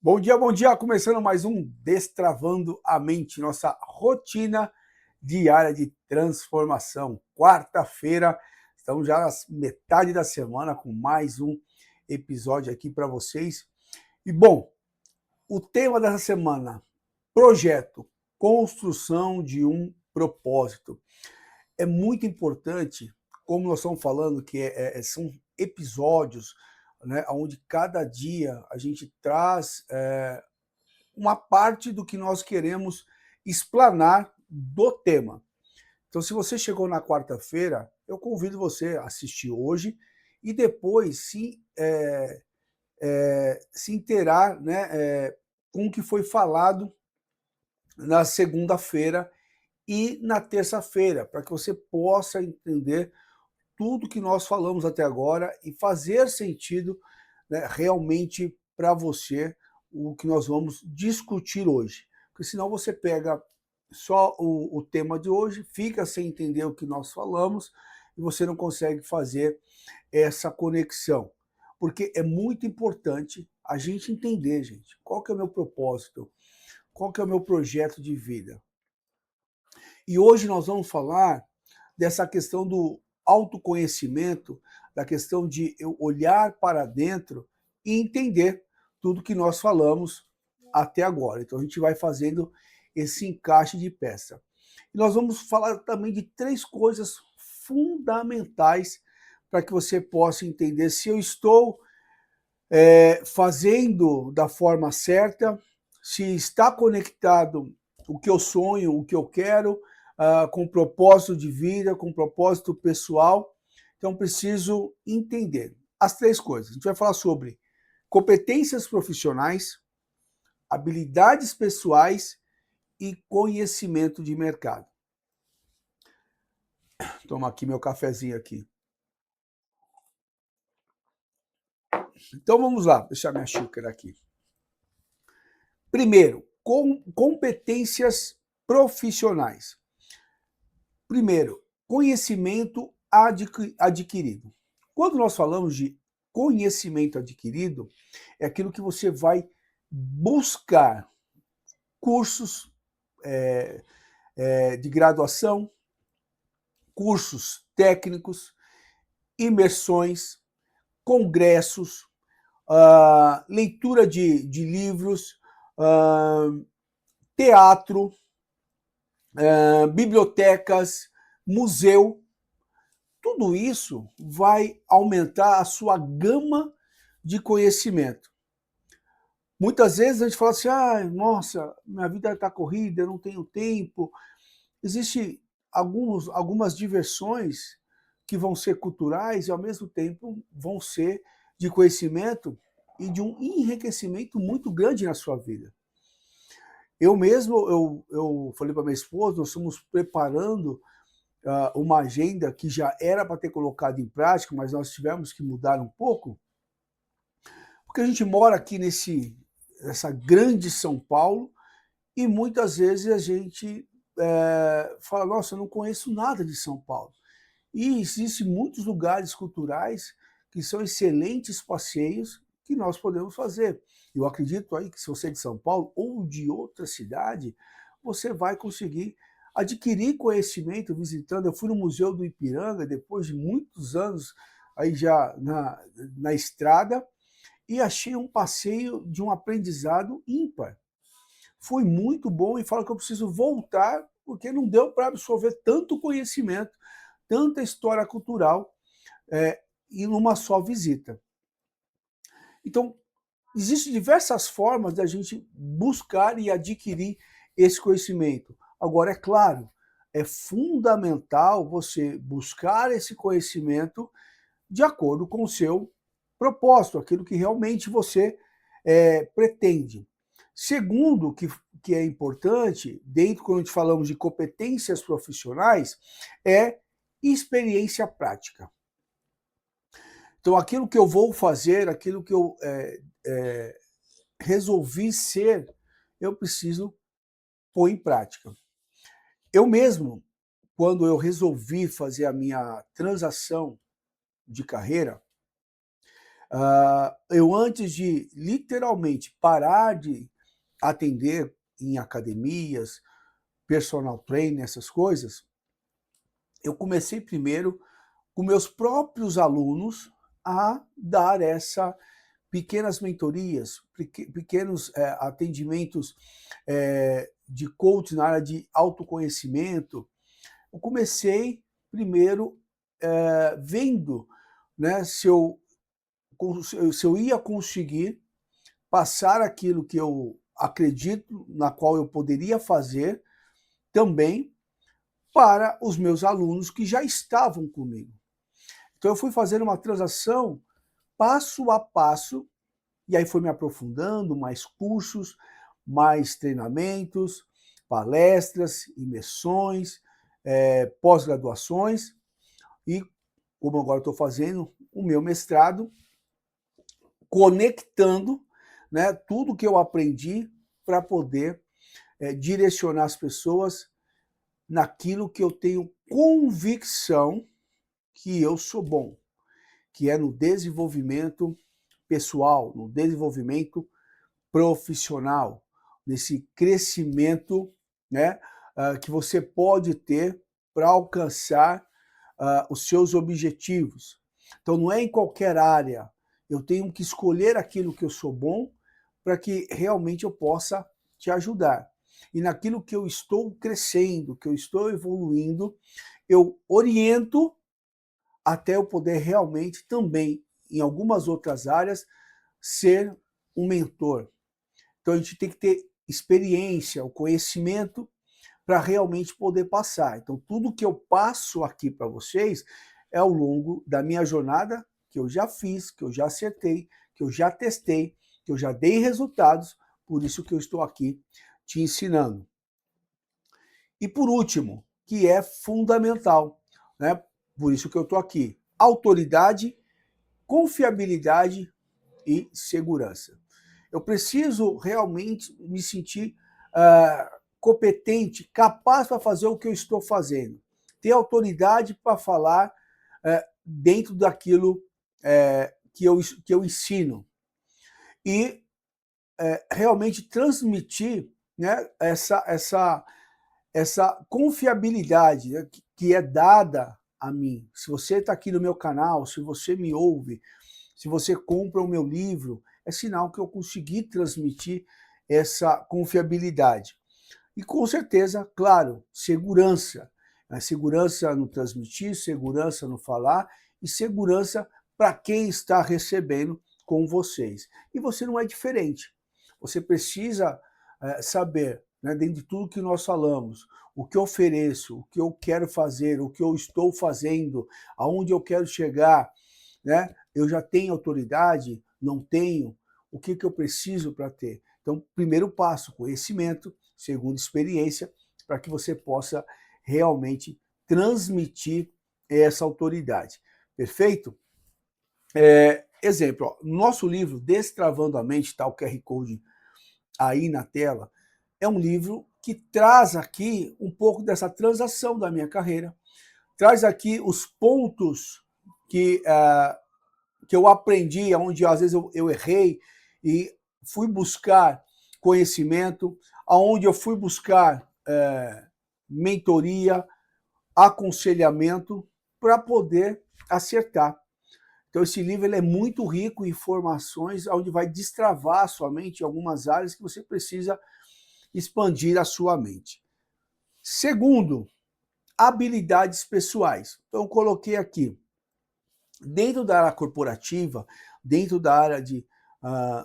Bom dia! Começando mais um Destravando a Mente, nossa rotina diária de transformação. Quarta-feira, estamos já na metade da semana com mais um episódio aqui para vocês. E bom, o tema dessa semana, projeto, construção de um propósito. É muito importante, como nós estamos falando, que são episódios, né, onde cada dia a gente traz uma parte do que nós queremos explanar do tema. Então, se você chegou na quarta-feira, eu convido você a assistir hoje e depois se inteirar, né, com o que foi falado na segunda-feira e na terça-feira, para que você possa entender tudo que nós falamos até agora e fazer sentido, né, realmente para você o que nós vamos discutir hoje. Porque senão você pega só o tema de hoje, fica sem entender o que nós falamos e você não consegue fazer essa conexão. Porque é muito importante a gente entender, gente, qual que é o meu propósito, qual que é o meu projeto de vida. E hoje nós vamos falar dessa questão do autoconhecimento, da questão de eu olhar para dentro e entender tudo que nós falamos até agora. Então a gente vai fazendo esse encaixe de peça. E nós vamos falar também de três coisas fundamentais para que você possa entender se eu estou fazendo da forma certa, se está conectado o que eu sonho, o que eu quero, com propósito de vida, com propósito pessoal. Então, preciso entender as três coisas. A gente vai falar sobre competências profissionais, habilidades pessoais e conhecimento de mercado. Toma aqui meu cafezinho aqui. Então, vamos lá. Deixa minha xícara aqui. Primeiro, competências profissionais. Primeiro, conhecimento adquirido. Quando nós falamos de conhecimento adquirido, é aquilo que você vai buscar cursos de graduação, cursos técnicos, imersões, congressos, leitura de livros, teatro, bibliotecas, museu. Tudo isso vai aumentar a sua gama de conhecimento. Muitas vezes a gente fala assim, nossa, minha vida está corrida, eu não tenho tempo. Existem algumas diversões que vão ser culturais e ao mesmo tempo vão ser de conhecimento e de um enriquecimento muito grande na sua vida. Eu mesmo, eu falei para minha esposa, nós estamos preparando uma agenda que já era para ter colocado em prática, mas nós tivemos que mudar um pouco, porque a gente mora aqui nessa grande São Paulo e muitas vezes a gente fala, nossa, eu não conheço nada de São Paulo. E existem muitos lugares culturais que são excelentes passeios que nós podemos fazer. Eu acredito aí que se você é de São Paulo ou de outra cidade, você vai conseguir adquirir conhecimento visitando. Eu fui no Museu do Ipiranga depois de muitos anos aí já na estrada e achei um passeio de um aprendizado ímpar. Foi muito bom e falo que eu preciso voltar porque não deu para absorver tanto conhecimento, tanta história cultural em uma só visita. Então, existem diversas formas de a gente buscar e adquirir esse conhecimento. Agora, é claro, é fundamental você buscar esse conhecimento de acordo com o seu propósito, aquilo que realmente você pretende. Segundo, que é importante, dentro quando a gente falamos de competências profissionais, é experiência prática. Então, aquilo que eu vou fazer, aquilo que eu resolvi ser, eu preciso pôr em prática. Eu mesmo, quando eu resolvi fazer a minha transação de carreira, Eu, antes de literalmente parar de atender em academias, personal trainer, essas coisas, eu comecei primeiro com meus próprios alunos a dar essa pequenas mentorias, pequenos atendimentos de coach na área de autoconhecimento. Eu comecei primeiro vendo, né, se eu ia conseguir passar aquilo que eu acredito, na qual eu poderia fazer, também para os meus alunos que já estavam comigo. Então eu fui fazendo uma transação passo a passo, e aí foi me aprofundando, mais cursos, mais treinamentos, palestras, imersões, pós-graduações, e como agora estou fazendo o meu mestrado, conectando, né, tudo que eu aprendi para poder direcionar as pessoas naquilo que eu tenho convicção que eu sou bom, que é no desenvolvimento pessoal, no desenvolvimento profissional, nesse crescimento, né, que você pode ter para alcançar os seus objetivos. Então não é em qualquer área, eu tenho que escolher aquilo que eu sou bom para que realmente eu possa te ajudar. E naquilo que eu estou crescendo, que eu estou evoluindo, eu oriento até eu poder realmente também, em algumas outras áreas, ser um mentor. Então a gente tem que ter experiência, o conhecimento para realmente poder passar. Então tudo que eu passo aqui para vocês é ao longo da minha jornada, que eu já fiz, que eu já acertei, que eu já testei, que eu já dei resultados, por isso que eu estou aqui te ensinando. E por último, que é fundamental, né? Por isso que eu estou aqui, autoridade, confiabilidade e segurança. Eu preciso realmente me sentir competente, capaz para fazer o que eu estou fazendo. Ter autoridade para falar dentro daquilo que eu ensino. E realmente transmitir, né, essa confiabilidade, né, que é dada a mim. Se você está aqui no meu canal, se você me ouve, se você compra o meu livro, é sinal que eu consegui transmitir essa confiabilidade. E com certeza, claro, segurança. Segurança no transmitir, segurança no falar e segurança para quem está recebendo com vocês. E você não é diferente. Você precisa saber, né, dentro de tudo que nós falamos, o que eu ofereço, o que eu quero fazer, o que eu estou fazendo, aonde eu quero chegar, né? Eu já tenho autoridade? Não tenho? O que eu preciso para ter? Então, primeiro passo, conhecimento. Segundo, experiência, para que você possa realmente transmitir essa autoridade. Perfeito? Exemplo, ó, nosso livro Destravando a Mente, está o QR Code aí na tela, é um livro que traz aqui um pouco dessa transação da minha carreira, traz aqui os pontos que eu aprendi, onde às vezes eu errei e fui buscar conhecimento, aonde eu fui buscar mentoria, aconselhamento para poder acertar. Então esse livro ele é muito rico em informações, onde vai destravar a sua mente em algumas áreas que você precisa expandir a sua mente. Segundo, habilidades pessoais. Então eu coloquei aqui, dentro da área corporativa, dentro da área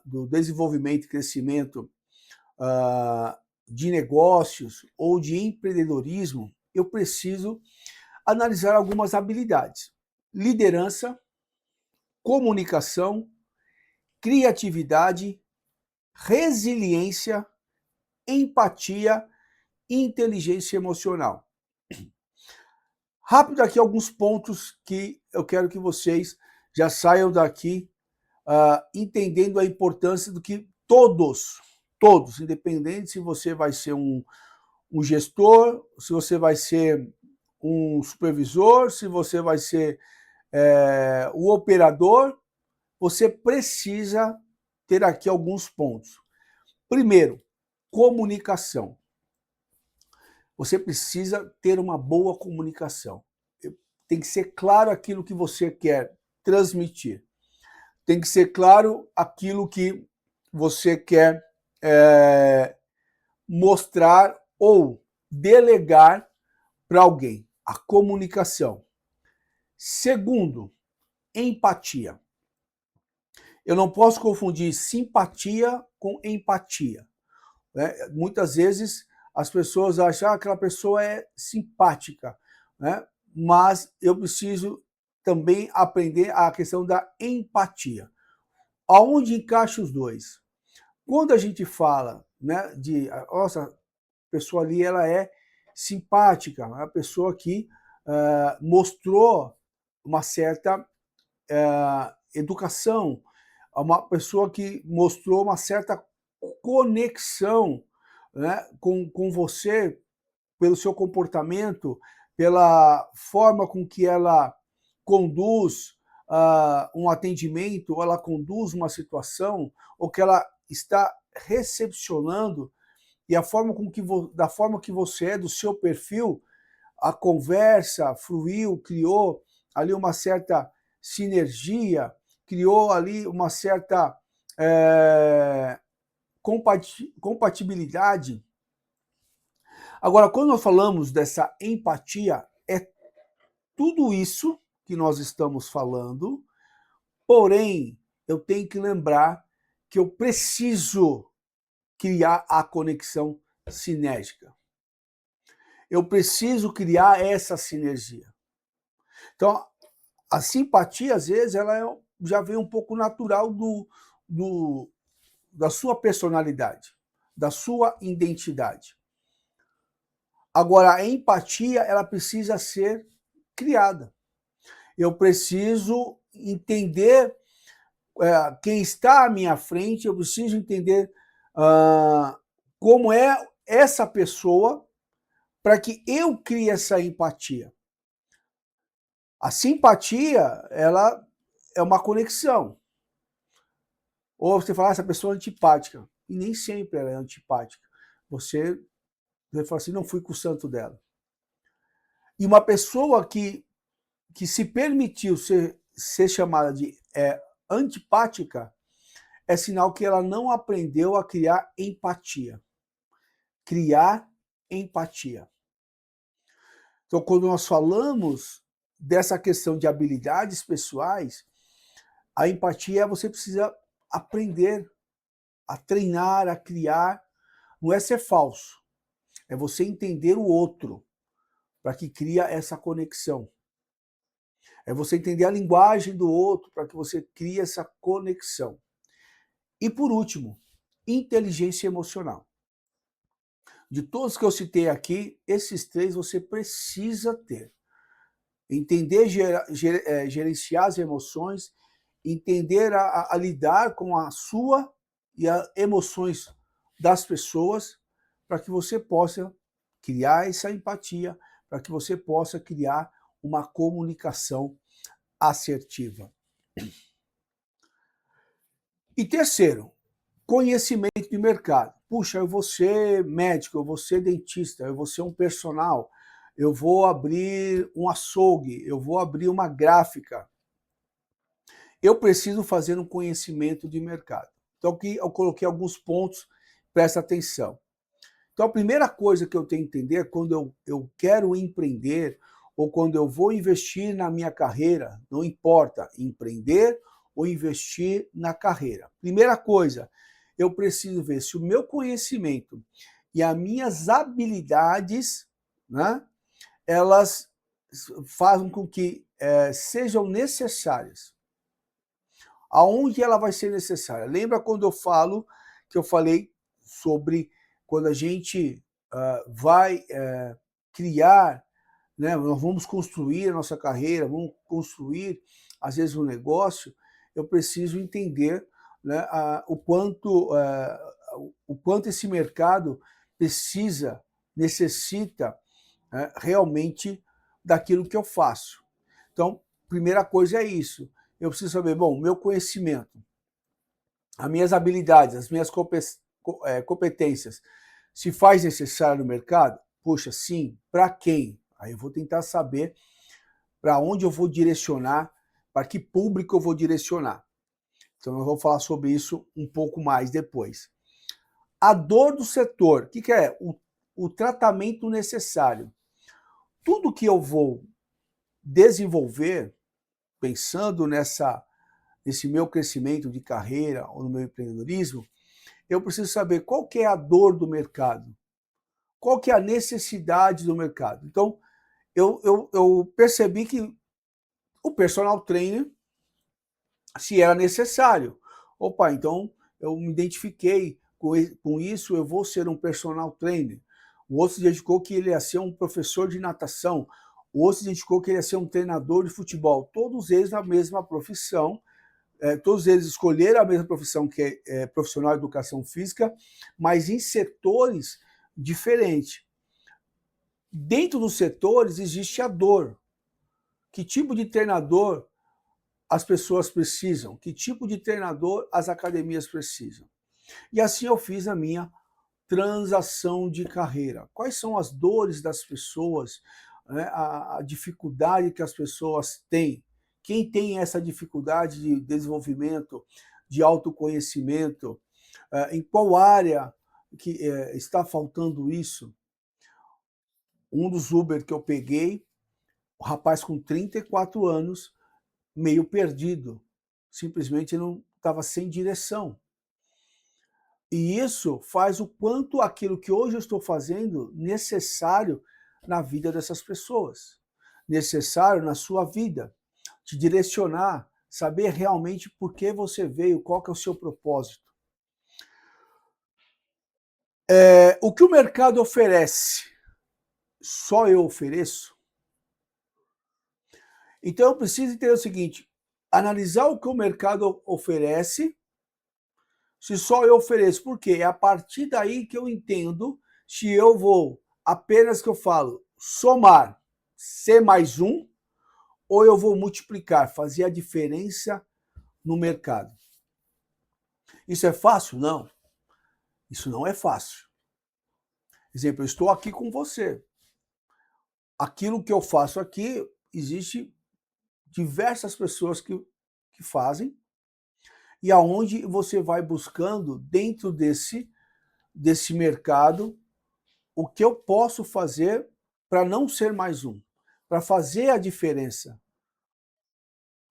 do desenvolvimento e crescimento de negócios ou de empreendedorismo, eu preciso analisar algumas habilidades. Liderança, comunicação, criatividade, resiliência, empatia e inteligência emocional. Rápido aqui alguns pontos que eu quero que vocês já saiam daqui entendendo a importância do que todos, independente se você vai ser um gestor, se você vai ser um supervisor, se você vai ser o operador, você precisa ter aqui alguns pontos. Primeiro, comunicação. Você precisa ter uma boa comunicação. Tem que ser claro aquilo que você quer transmitir. Tem que ser claro aquilo que você quer mostrar ou delegar para alguém. A comunicação. Segundo, empatia. Eu não posso confundir simpatia com empatia. Né? Muitas vezes as pessoas acham que aquela pessoa é simpática, né? Mas eu preciso também aprender a questão da empatia. Aonde encaixa os dois? Quando a gente fala, né, de, nossa, a pessoa ali ela é simpática, a pessoa que mostrou uma certa educação, uma pessoa que mostrou uma certa conexão, né, com você, pelo seu comportamento, pela forma com que ela conduz um atendimento, ou ela conduz uma situação, ou que ela está recepcionando, e a forma com que da forma que você é, do seu perfil, a conversa fluiu, criou ali uma certa sinergia, criou ali uma certa compatibilidade. Agora, quando nós falamos dessa empatia, é tudo isso que nós estamos falando, porém, eu tenho que lembrar que eu preciso criar a conexão sinérgica. Eu preciso criar essa sinergia. Então, a simpatia, às vezes, ela já vem um pouco natural da sua personalidade, da sua identidade. Agora, a empatia, ela precisa ser criada. Eu preciso entender quem está à minha frente, eu preciso entender como é essa pessoa para que eu crie essa empatia. A simpatia, ela é uma conexão. Ou você fala, essa pessoa é antipática. E nem sempre ela é antipática. Você fala assim, não fui com o santo dela. E uma pessoa que se permitiu ser chamada de antipática, é sinal que ela não aprendeu a criar empatia. Criar empatia. Então, quando nós falamos dessa questão de habilidades pessoais, a empatia você precisa aprender a treinar, a criar. Não é ser falso, é você entender o outro para que cria essa conexão. É você entender a linguagem do outro para que você crie essa conexão. E por último, inteligência emocional. De todos que eu citei aqui, esses três você precisa ter. Entender gerenciar as emoções, entender a lidar com a sua e as emoções das pessoas, para que você possa criar essa empatia, para que você possa criar uma comunicação assertiva. E terceiro, conhecimento de mercado. Puxa, eu vou ser médico, eu vou ser dentista, eu vou ser um personal, eu vou abrir um açougue, eu vou abrir uma gráfica. Eu preciso fazer um conhecimento de mercado. Então aqui eu coloquei alguns pontos, presta atenção. Então a primeira coisa que eu tenho que entender quando eu quero empreender ou quando eu vou investir na minha carreira, não importa empreender ou investir na carreira. Primeira coisa, eu preciso ver se o meu conhecimento e as minhas habilidades, né, elas fazem com que sejam necessárias. Aonde ela vai ser necessária? Lembra quando eu falei sobre quando a gente vai criar, né, nós vamos construir a nossa carreira, vamos construir, às vezes, um negócio, eu preciso entender, né, o quanto esse mercado necessita realmente daquilo que eu faço. Então, primeira coisa é isso. eu preciso saber, bom, meu conhecimento, as minhas habilidades, as minhas competências, se faz necessário no mercado? Poxa, sim. Para quem? Aí eu vou tentar saber para onde eu vou direcionar, para que público eu vou direcionar. Então eu vou falar sobre isso um pouco mais depois. A dor do setor, o que é? O tratamento necessário. Tudo que eu vou desenvolver, pensando nesse meu crescimento de carreira ou no meu empreendedorismo, eu preciso saber qual que é a dor do mercado, qual que é a necessidade do mercado. Então, eu percebi que o personal trainer, se era necessário. Opa, então eu me identifiquei com isso, eu vou ser um personal trainer. O outro se dedicou que ele ia ser um professor de natação. O outro se dedicou que ele ia ser um treinador de futebol. Todos eles na mesma profissão, todos eles escolheram a mesma profissão, que é profissional de educação física, mas em setores diferentes. Dentro dos setores existe a dor. Que tipo de treinador as pessoas precisam? Que tipo de treinador as academias precisam? E assim eu fiz a minha transação de carreira. Quais são as dores das pessoas, né? A dificuldade que as pessoas têm? Quem tem essa dificuldade de desenvolvimento, de autoconhecimento? Em qual área que está faltando isso? Um dos Uber que eu peguei, o rapaz com 34 anos, meio perdido, simplesmente não estava sem direção. E isso faz o quanto aquilo que hoje eu estou fazendo necessário na vida dessas pessoas, necessário na sua vida, te direcionar, saber realmente por que você veio, qual que é o seu propósito. O que o mercado oferece, só eu ofereço? Então eu preciso entender o seguinte, analisar o que o mercado oferece, se só eu ofereço. Por quê? É a partir daí que eu entendo se eu vou apenas, que eu falo, somar, ser mais um, ou eu vou multiplicar, fazer a diferença no mercado. Isso é fácil? Não. Isso não é fácil. Exemplo, eu estou aqui com você. Aquilo que eu faço aqui, existe diversas pessoas que fazem, e aonde você vai buscando dentro desse mercado o que eu posso fazer para não ser mais um, para fazer a diferença.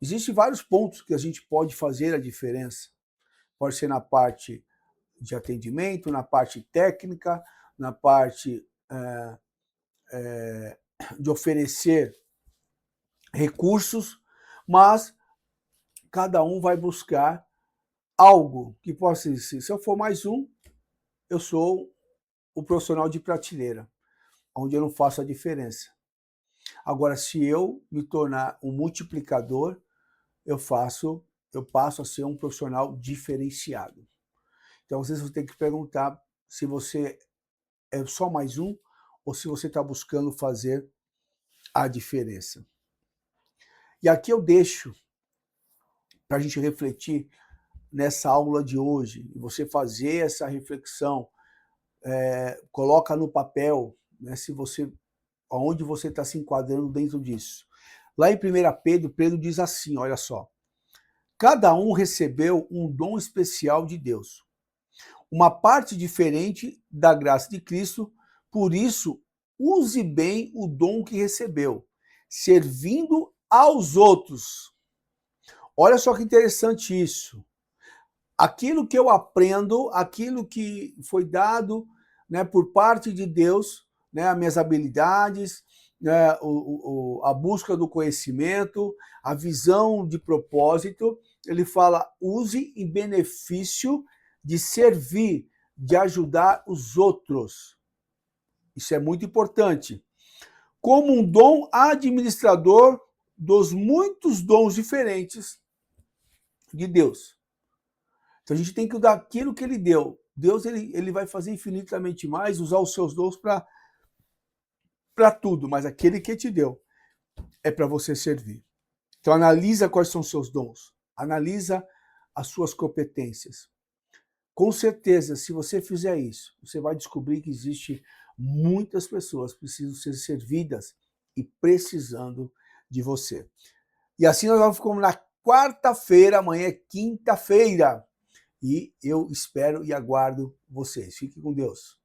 Existem vários pontos que a gente pode fazer a diferença. Pode ser na parte de atendimento, na parte técnica, na parte de oferecer recursos, mas cada um vai buscar algo que possa ser. Se eu for mais um, eu sou o profissional de prateleira, onde eu não faço a diferença. Agora, se eu me tornar um multiplicador, eu passo a ser um profissional diferenciado. Então, às vezes você tem que perguntar se você é só mais um ou se você está buscando fazer a diferença. E aqui eu deixo para a gente refletir nessa aula de hoje, e você fazer essa reflexão, coloca no papel, né, se você, aonde você está se enquadrando dentro disso. Lá em 1 Pedro, Pedro diz assim, olha só, cada um recebeu um dom especial de Deus, uma parte diferente da graça de Cristo, por isso use bem o dom que recebeu, servindo aos outros. Olha só que interessante isso. Aquilo que eu aprendo, aquilo que foi dado, né, por parte de Deus, né, as minhas habilidades, né, a busca do conhecimento, a visão de propósito, ele fala, use em benefício de servir, de ajudar os outros. Isso é muito importante. Como um dom administrador dos muitos dons diferentes de Deus. Então a gente tem que usar aquilo que ele deu. Deus ele vai fazer infinitamente mais, usar os seus dons para tudo, mas aquele que te deu é para você servir. Então analisa quais são os seus dons, analisa as suas competências. Com certeza, se você fizer isso, você vai descobrir que existe muitas pessoas que precisam ser servidas e precisando de você. E assim nós vamos ficar na quarta-feira, amanhã é quinta-feira. E eu espero e aguardo vocês. Fiquem com Deus.